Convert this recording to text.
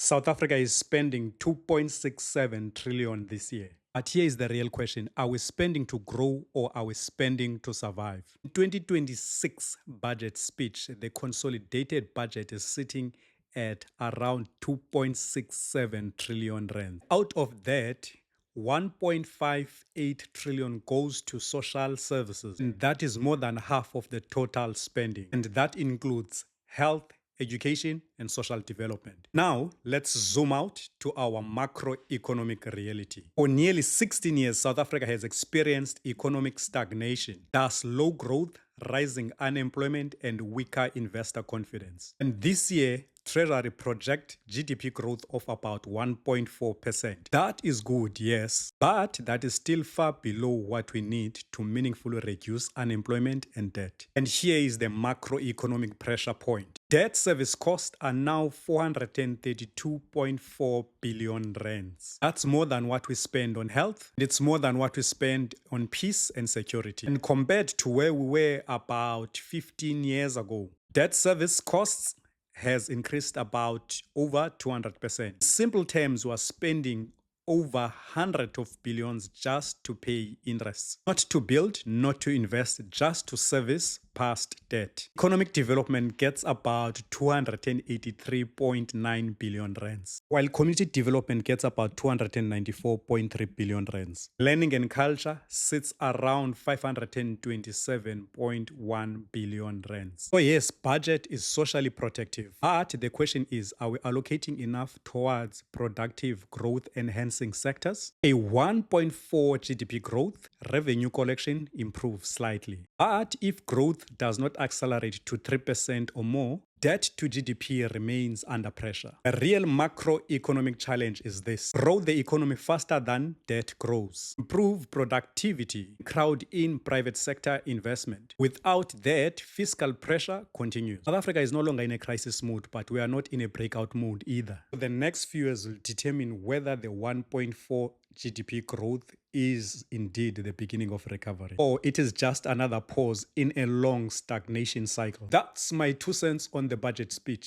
South Africa is spending 2.67 trillion this year. But here is the real question. Are we spending to grow or are we spending to survive? In 2026 budget speech, the consolidated budget is sitting at around 2.67 trillion rand. Out of that, 1.58 trillion goes to social services, and that is more than half of the total spending, and that includes health, education, and social development. Now, let's zoom out to our macroeconomic reality. For nearly 16 years, South Africa has experienced economic stagnation, thus low growth, rising unemployment, and weaker investor confidence. And this year, Treasury project GDP growth of about 1.4%. That is good, yes, but that is still far below what we need to meaningfully reduce unemployment and debt. And here is the macroeconomic pressure point. Debt service costs are now 432.4 billion rands. That's more than what we spend on health. It's more than what we spend on peace and security. And compared to where we were about 15 years ago, debt service costs has increased about over 200%. In simple terms, we are spending over hundreds of billions just to pay interest. Not to build, not to invest, just to service past debt. Economic development gets about 283.9 billion rands, while community development gets about 294.3 billion rands. Learning and culture sits around 527.1 billion rands. So yes, budget is socially protective, but the question is, are we allocating enough towards productive growth enhancing sectors? A 1.4 GDP growth, revenue collection improves slightly. But if growth does not accelerate to 3% or more, debt to GDP remains under pressure. A real macroeconomic challenge is this: grow the economy faster than debt grows. Improve productivity, crowd in private sector investment. Without that, fiscal pressure continues. South Africa is no longer in a crisis mood, but we are not in a breakout mood either. The next few years will determine whether the 1.4 GDP growth is indeed the beginning of recovery, or it is just another pause in a long stagnation cycle. That's my 2 cents on the budget speech.